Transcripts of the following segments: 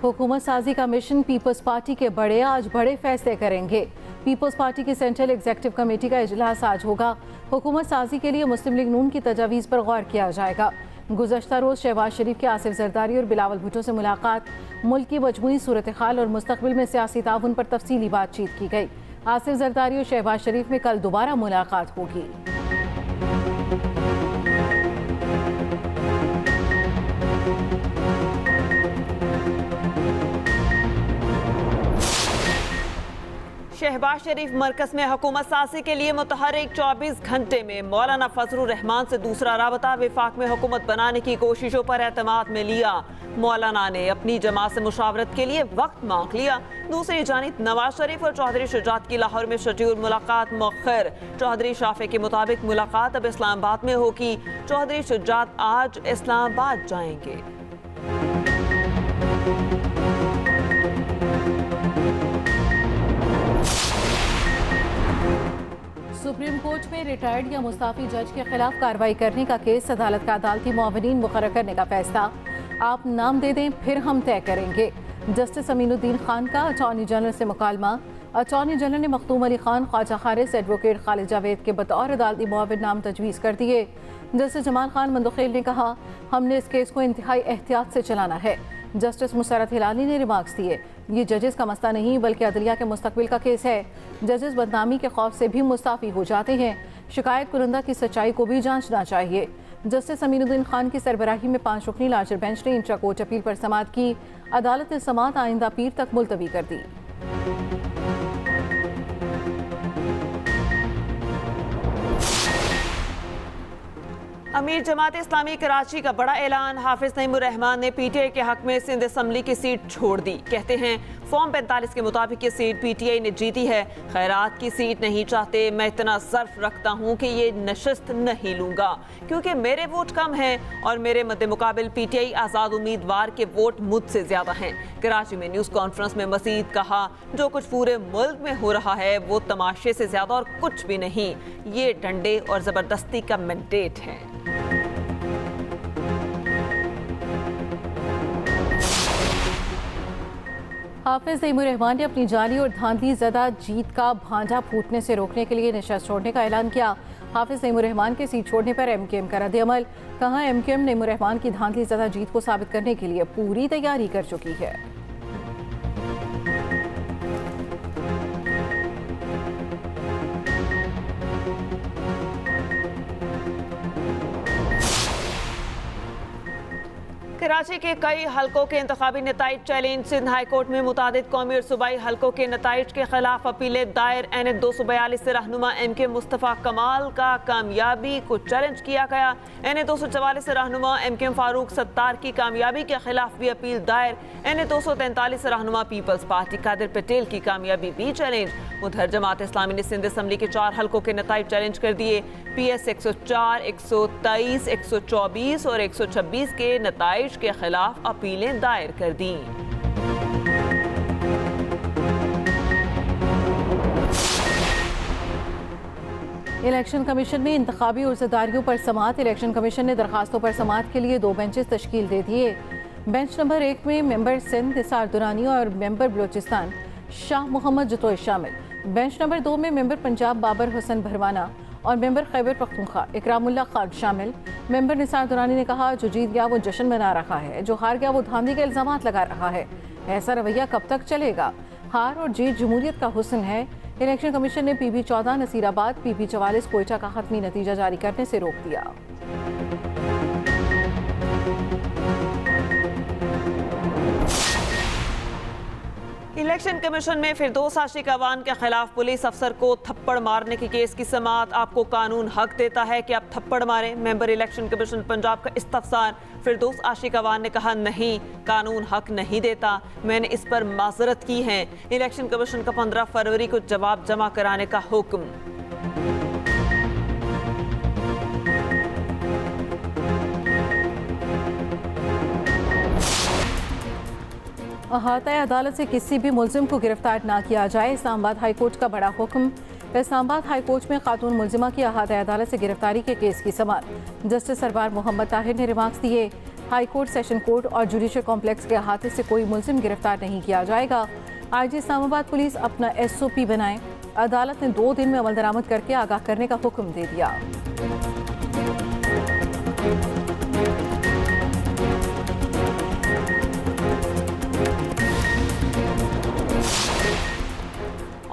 हुकूमत साजी का मिशन पीपल्स पार्टी के बड़े आज बड़े फैसले करेंगे। पीपल्स पार्टी की सेंट्रल एग्जीक्यूटिव कमेटी का इजलास आज होगा। हुकूमत साजी के लिए मुस्लिम लीग नून की तजावीज़ पर गौर किया जाएगा। गुज़श्ता रोज़ शहबाज शरीफ के आसिफ जरदारी और बिलावल भुट्टो से मुलाकात, मुल्क की मजमूई सूरत हाल और मुस्तकबिल में सियासी ताउन पर तफसीली बातचीत की गई। आसिफ जरदारी और शहबाज शरीफ में कल दोबारा मुलाकात होगी। शहबाज शरीफ मरकज़ में हुकूमत साजी के लिए मुतहर्रिक 24 घंटे में मौलाना फजलुर रहमान से दूसरा राबता। विफाक में हुकूमत बनाने की कोशिशों पर एतमाद में लिया। मौलाना ने अपनी जमात से मुशावरत के लिए वक्त मांग लिया। दूसरी जानिब नवाज शरीफ और चौधरी शुजात की लाहौर में शेड्यूल मुलाकात मौखर। चौधरी शाफे के मुताबिक मुलाकात अब इस्लामाबाद में होगी। चौधरी शुजात आज इस्लामाबाद जाएंगे। सुप्रीम कोर्ट में रिटायर्ड या मुस्ताफी जज के खिलाफ कार्रवाई करने का केस, अदालत का अदालती मुआविनीन मुकर्रर करने का फैसला। आप नाम दे दें फिर हम तय करेंगे। जस्टिस अमीनुद्दीन खान का अटॉर्नी जनरल से मुकालमा। अटॉर्नी जनरल ने मखदूम अली खान, ख्वाजा हारिस, एडवोकेट खालिद जावेद के बतौर अदालती मुआविन नाम तजवीज़ कर दिए। जस्टिस जमाल खान मंदखेल ने कहा, हमने इस केस को इंतहाई एहतियात से चलाना है। जस्टिस मुसरत हिलाली ने रिमार्क्स दिए, ये जजेस का मसला नहीं बल्कि अदलिया के मुस्तकबिल का केस है। जजेस बदनामी के खौफ से भी मुस्ताफ़ी हो जाते हैं। शिकायत कुरंदा की सच्चाई को भी जांचना चाहिए। जस्टिस अमीनुद्दीन खान की सरबराही में 5 रुकनी लार्जर बेंच ने इंट्रा कोर्ट अपील पर समाअत की। अदालत ने समाअत आइंदा पीर तक मुलतवी कर दी। अमीर जमात इस्लामी कराची का बड़ा ऐलान। हाफिज नईमुर रहमान ने पीटीआई के हक में सिंध असम्बली की सीट छोड़ दी। कहते हैं फॉर्म 45 के मुताबिक ये सीट पीटीआई ने जीती है। खैरात की सीट नहीं चाहते। मैं इतना ज़र्फ रखता हूँ कि ये नशिस्त नहीं लूँगा क्योंकि मेरे वोट कम हैं और मेरे मद्दे मुकाबिल पीटीआई आज़ाद उम्मीदवार के वोट मुझसे ज़्यादा हैं। कराची में न्यूज़ कॉन्फ्रेंस में मजीद कहा, जो कुछ पूरे मुल्क में हो रहा है वो तमाशे से ज़्यादा और कुछ भी नहीं। ये डंडे और ज़बरदस्ती का मैंडेट है। हाफिज नईमुर रहमान ने अपनी जाली और धांधली ज़दा जीत का भांडा फूटने से रोकने के लिए नशस्त छोड़ने का ऐलान किया। हाफिज नईमुर रहमान के सीट छोड़ने पर एमकेएम का रद्द-ए-अमल। कहा, एमकेएम नईमुर रहमान की धांधली ज़दा जीत को साबित करने के लिए पूरी तैयारी कर चुकी है। कराची के कई हलकों के इंतखाबी नताइज चैलेंज। सिंध हाई कोर्ट में मुतादिद कौमी और सूबाई हलकों के नताइज के खिलाफ अपीलें दायर। एन 242 से रहनुमा एमके मुस्तफ़ा कमाल का कामयाबी को चैलेंज किया गया। एन 244 से रहनुमा एमके फारूक सत्तार की कामयाबी के खिलाफ भी अपील दायर। एन 243 से रहनुमा पीपल्स पार्टी कादिर पटेल की कामयाबी भी चैलेंज। उधर जमात इस्लामी ने सिंध असम्बली के 4 हलकों के नताइज चैलेंज कर दिए। PS 104, 123, 124 और 126 के नताइज के खिलाफ अपीलें दायर कर दी। इलेक्शन कमीशन में इंतखाबी उर्ज़दारियों पर समाअत। इलेक्शन कमीशन ने दरखास्तों पर समाअत के लिए 2 बेंचेस तश्कील दे दिए। बेंच नंबर 1 में मेंबर सिंध निसार दुरानी और मेंबर बलोचिस्तान शाह मोहम्मद जतोई शामिल। बेंच नंबर 2 में मेंबर पंजाब बाबर हुसैन भरवाना और मेंबर खैबर पख्तूनख्वा इकरामुल्लाह खान शामिल। मेंबर निसार दुरानी ने कहा, जो जीत गया वो जश्न मना रहा है, जो हार गया वो धांधली के इल्जामात लगा रहा है। ऐसा रवैया कब तक चलेगा? हार और जीत जमहूरियत का हुस्न है। इलेक्शन कमीशन ने PB 14 नसीराबाद, PB 44 कोयटा का हतमी नतीजा जारी करने से रोक दिया। इलेक्शन कमीशन में फिरदौस आशिक अवान के खिलाफ पुलिस अफसर को थप्पड़ मारने के केस की समाअत। आपको कानून हक देता है कि आप थप्पड़ मारें। मेंबर इलेक्शन कमीशन पंजाब का इस्तफसार। फिरदौस आशिक अवान ने कहा, नहीं, कानून हक नहीं देता। मैंने इस पर माजरत की है। इलेक्शन कमीशन का 15 फरवरी को जवाब जमा कराने का हुक्म। अहाता अदालत से किसी भी मुलजिम को गिरफ्तार ना किया जाए। इस्लामाबाद हाई कोर्ट का बड़ा हुक्म। इस्लामाबाद हाई कोर्ट में खातून मुलजिमा की अहाता अदालत से गिरफ्तारी के केस की समाअत। जस्टिस सरवार मोहम्मद ताहिर ने रिमार्क्स दिए, हाई कोर्ट, सेशन कोर्ट और जुडिशल कॉम्प्लेक्स के अहाते से कोई मुलजिम गिरफ्तार नहीं किया जाएगा। IG इस्लामाबाद पुलिस अपना SOP बनाए। अदालत ने 2 दिन में अमल दरामद करके आगाह करने का हुक्म दे दिया।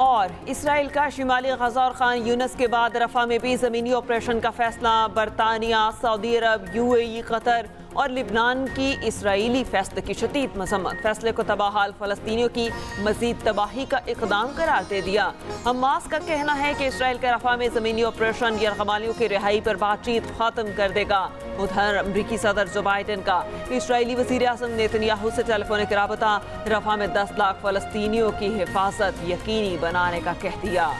और इसराइल का शिमाली गजा और खान यूनस के बाद रफा में भी ज़मीनी ऑपरेशन का फैसला। बरतानिया, सऊदी अरब, UAE, कतर और लिबनान की इसराइली फैसले की शदीद मजम्मत। फैसले को तबाहाल फ़लस्तीनियों की मजीद तबाही का इक़दाम करार दे दिया। हमास का कहना है कि इसराइल का रफा में ज़मीनी ऑपरेशन यरगमालियों की रिहाई पर बातचीत ख़त्म कर देगा। उधर अमरीकी सदर जो बाइडन का इसराइली वज़ीर आज़म नेतन्याहू से टेलीफोनिक राबता। रफा में 10 लाख फ़लस्तीनियों की हिफाजत यकीनी बनाने का कह दिया।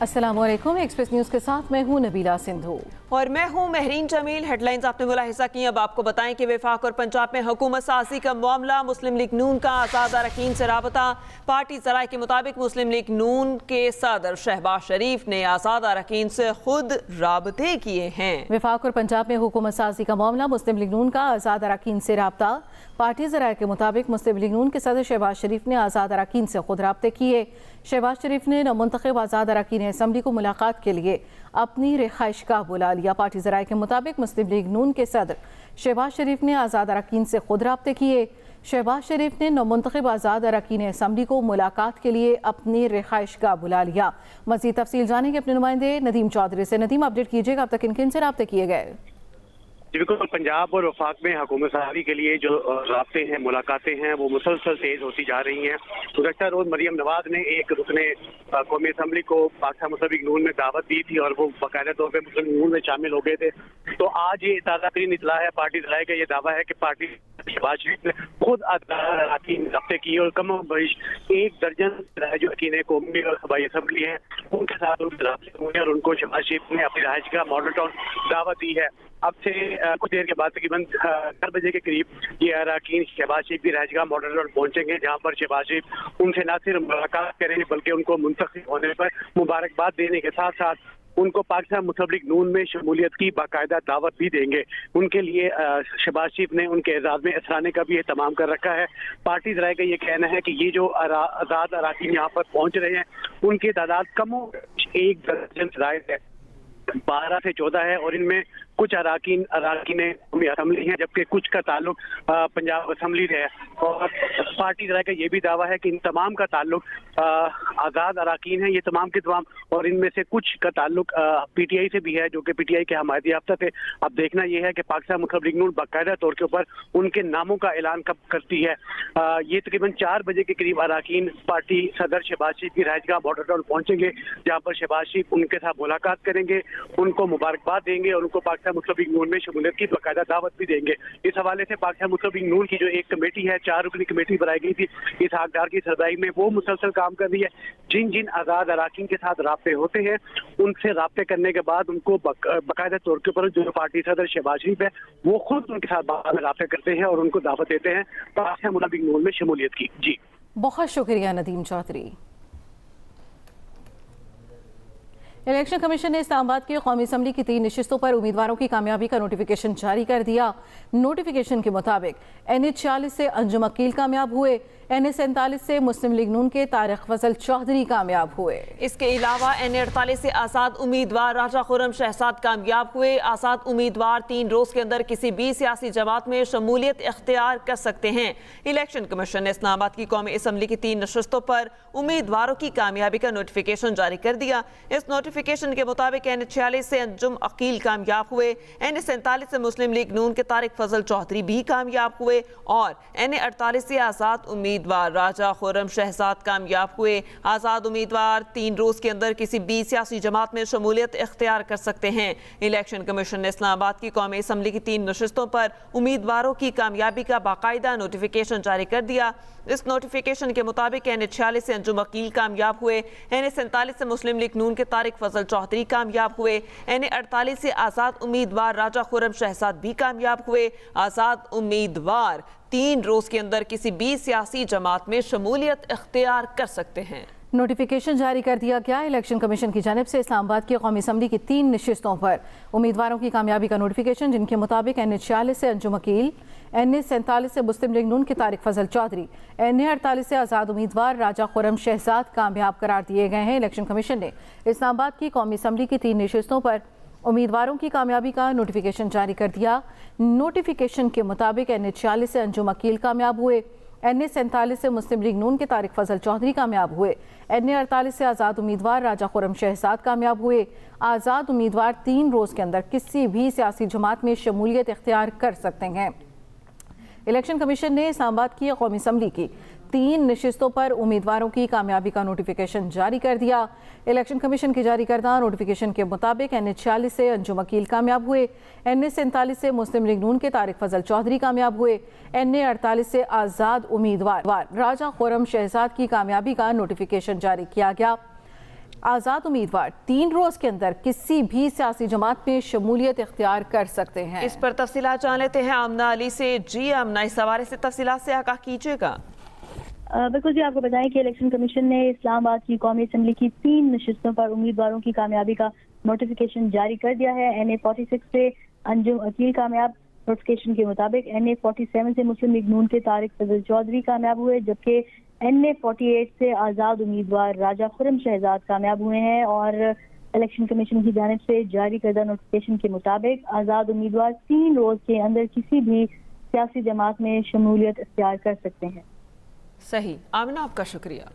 अस्सलाम वालेकुम, एक्सप्रेस न्यूज़ के साथ मैं हूं नबीला सिंधु और मैं हूं महरीन जमील। हेडलाइंस आपने मुलाहिजा की, अब आपको बताएं कि वफाक और पंजाब में हुकूमत साजी का मामला। मुस्लिम लीग नून का आज़ाद अरकान से राबता। पार्टी ज़राए के मुताबिक मुस्लिम लीग नून के सदर शहबाज शरीफ ने आज़ाद अरकान से खुद राबते किए हैं। वफाक और पंजाब में हुकूमत साजी का मामला। मुस्लिम लीग नून का आज़ाद अरकान से राबता। पार्टी ज़राए के मुताबिक मुस्लिम लीग नून के सदर शहबाज शरीफ ने आज़ाद अरकान से खुद राबते किए। शहबाज शरीफ ने नमुंतखब आज़ाद अरकान असम्बली को मुलाकात के लिए अपनी रिहाइशगाह बुला लिया। पार्टी ज़राए के मुताबिक मुस्लिम लीग नून के सदर शहबाज शरीफ ने आज़ाद अरकान से खुद राब्ते किए। शहबाज शरीफ ने नमुंतखब आज़ाद अरकान असम्बली को मुलाकात के लिए अपनी रिहाइशगाह बुला लिया। मज़ीद तफसील जाने के अपने नुमाइंदे नदीम चौधरी से। नदीम, अपडेट कीजिएगा, अब तक किन किन से राब्ते किए गए? बिल्कुल, पंजाब और वफाक में हुकूमत साजी के लिए जो राब्ते हैं, मुलाकातें हैं, वो मुसलसल तेज होती जा रही हैं। गुज़श्ता रोज़ मरियम नवाज ने एक रुकने कौमी असम्बली को पाकिस्तान मुस्लिम लीग नून में दावत दी थी और वो बाकायदा तौर पर मुस्लिम लीग नून में शामिल हो गए थे। तो आज ये ताज़ा तरीन इतला है, पार्टी ज़राए का ये दावा है कि पार्टी शहबाज शरीफ ने खुद अरकान राब्ते किए और कम बरिश 1 दर्जन जो अरकान कौमी और सूबाई असम्बली है उनके साथ राब्ते हुए और उनको शहबाज शरीफ ने अपनी रहायशगाह मॉडल टाउन दावत दी है। अब से कुछ देर के बाद तकरीबन 4 बजे के करीब ये अरकान शहबाज शरीफ की रहायशगाह मॉडल टाउन पहुंचेंगे, जहां पर शहबाज शरीफ उनसे न सिर्फ मुलाकात करेंगे बल्कि उनको मुंतखब होने पर मुबारकबाद देने के साथ साथ उनको पाकिस्तान मुस्लिम लीग नून में शमूलियत की बाकायदा दावत भी देंगे। उनके लिए शहबाज शरीफ ने उनके एजाज में असराने का भी एहतमाम कर रखा है। पार्टी ज़राए का ये कहना है कि ये जो आज़ाद अरकान यहाँ पर पहुंच रहे हैं उनकी तादाद कम 1 दर्जन जायद है, 12 से 14 है और इनमें कुछ अरकान असम्बली हैं जबकि कुछ का ताल्लुक पंजाब असम्बली से है। और पार्टी ज़राए का ये भी दावा है कि इन तमाम का ताल्लुक आज़ाद अरकान है, ये तमाम के तमाम, और इनमें से कुछ का ताल्लुक PTI से भी है जो कि PTI के हमायती याफ्ता थे। अब देखना यह है कि पाकिस्तान मुस्लिम लीग नून बाकायदा तौर के ऊपर उनके नामों का ऐलान कब करती है। ये तकरीबन 4 बजे के करीब अरकान पार्टी सदर शहबाज शरीफ की रहायशगाह मॉडल टाउन पहुंचेंगे, जहाँ पर शहबाज शरीफ उनके साथ मुलाकात करेंगे, उनको मुबारकबाद देंगे और उनको पाकिस्तान मुस्लिम लीग नून में शमूलियत की बाकायदा दावत भी देंगे। इस हवाले से पाकिस्तान मुस्लिम लीग नून की जो एक कमेटी है, 4 रुकनी कमेटी बनाई गई थी इसहाक डार की सरदाई में, वो मुसलसल काम कर रही है। जिन जिन आज़ाद अरकान के साथ राब्ते होते हैं उनसे राब्ते करने के बाद उनको बाकायदा तौर के ऊपर जो पार्टी सदर शहबाज शरीफ है वो खुद उनके साथ बाद में राब्ते करते हैं और उनको दावत देते हैं पाकिस्तान मुस्लिम लीग नून में शमूलियत की। जी, बहुत शुक्रिया नदीम चौधरी। इलेक्शन कमीशन ने इस्लामाबाद की कौमी असम्बली की 3 नशिस्तों पर उम्मीदवारों की कामयाबी का नोटिफिकेशन जारी कर दिया। नोटिफिकेशन के मुताबिक NH 40 से अंजुम अकील कामयाब हुए, NH 47 से मुस्लिम लीग नून के तारिक फजल चौधरी कामयाब हुए। इसके अलावा NH 48 से आज़ाद उम्मीदवार राजा खुर्रम शहजाद कामयाब हुए। आज़ाद उम्मीदवार 3 रोज के अंदर किसी भी सियासी जमात में शमूलियत इख्तियार कर सकते हैं। इलेक्शन कमीशन ने इस्लामाबाद की कौमी असम्बली की 3 नशिस्तों पर उम्मीदवारों की कामयाबी का नोटिफिकेशन जारी कर दिया। इस नोटिफिकेशन के मुताबिक NH 46 से अंजुम अकील कामयाब हुए, NH 47 से मुस्लिम लीग नून के तारिक फजल चौधरी भी कामयाब हुए और NH 48 से आज़ाद उम्मीदवार राजा खुर्रम शहजाद कामयाब हुए। आज़ाद उम्मीदवार 3 रोज के अंदर किसी भी सियासी जमात में शमूलियत इख्तियार कर सकते हैं। इलेक्शन कमीशन ने इस्लामाबाद की कौमी असम्बली की 3 नशिस्तों पर उम्मीदवारों की कामयाबी का बाकायदा नोटिफिकेशन जारी कर दिया। इस नोटिफिकेशन के मुताबिक NH 46 से अंजुम अकील कामयाब हुए, NH 47 से मुस्लिम लीग नून के तारिक फजल चौधरी कामयाब हुए, NH 48 से आज़ाद उम्मीदवार राजा खुर्रम शहजाद भी कामयाब हुए। आज़ाद उम्मीदवार 3 रोज के अंदर किसी भी सियासी जमात में शमूलियत इख्तियार कर सकते हैं। नोटिफिकेशन जारी कर दिया गया। इलेक्शन कमीशन की जानिब से इस्लामाबाद की कौमी असम्बली की 3 नशिस्तों पर उम्मीदवारों की कामयाबी का नोटिफिकेशन, जिनके मुताबिक NA 46 से अंजुम अकील, NA 47 से मुस्लिम लीग नून के तारिक फजल चौधरी, NA 48 से आज़ाद उम्मीदवार राजा खुर्रम शहजाद कामयाब करार दिए गए हैं। इलेक्शन कमीशन ने इस्लामाबाद की कौमी असम्बली की 3 नशिस्तों पर उम्मीदवारों की कामयाबी का नोटिफिकेशन जारी कर दिया। नोटिफिकेशन के मुताबिक NA 46 से अंजुम अकील कामयाब हुए, NA 47 से मुस्लिम लीग नून के तारिक फजल चौधरी कामयाब हुए, NA 48 से आज़ाद उम्मीदवार राजा खुर्रम शहजाद कामयाब हुए। आज़ाद उम्मीदवार 3 रोज़ के अंदर किसी भी सियासी जमात में शमूलियत इख्तियार कर सकते हैं। इलेक्शन कमीशन ने इस्लामाबाद की कौमी असम्बली की 3 नशिस्तों पर उम्मीदवारों की कामयाबी का नोटिफिकेशन जारी कर दिया। इलेक्शन कमीशन की जारी करदा नोटिफिकेशन के मुताबिक NA 46 से अंजुम अकील कामयाब हुए, NA 47 से मुस्लिम लीग नून के तारिक फजल चौधरी कामयाब हुए, NA 48 से आज़ाद उम्मीदवार राजा खुर्रम शहजाद की कामयाबी का नोटिफिकेशन जारी किया गया। आज़ाद उम्मीदवार 3 रोज़ के अंदर किसी भी सियासी जमात में शमूलियत इख्तियार कर सकते हैं। इस पर तफसीलात जान लेते हैं आमना अली से। जी आमना, इस हवाले से तफसीलात से आगाह कीजिएगा। बिल्कुल जी, आपको बताएं कि इलेक्शन कमीशन ने इस्लामाबाद की कौमी असम्बली की 3 नशिस्तों पर उम्मीदवारों की कामयाबी का नोटिफिकेशन जारी कर दिया है। NA 46 से अंजुम अकील कामयाब। नोटिफिकेशन के मुताबिक NA 47 से मुस्लिम लीग नून के तारिक फजल चौधरी कामयाब हुए, जबकि NA 48 से आज़ाद उम्मीदवार राजा खुर्रम शहजाद कामयाब हुए हैं। और इलेक्शन कमीशन की जानिब से जारी करदा नोटिफिकेशन के मुताबिक आज़ाद उम्मीदवार 3 रोज के अंदर किसी भी सियासी जमात में शमूलियत इख्तियार कर सकते हैं। सही आमिना, आपका शुक्रिया।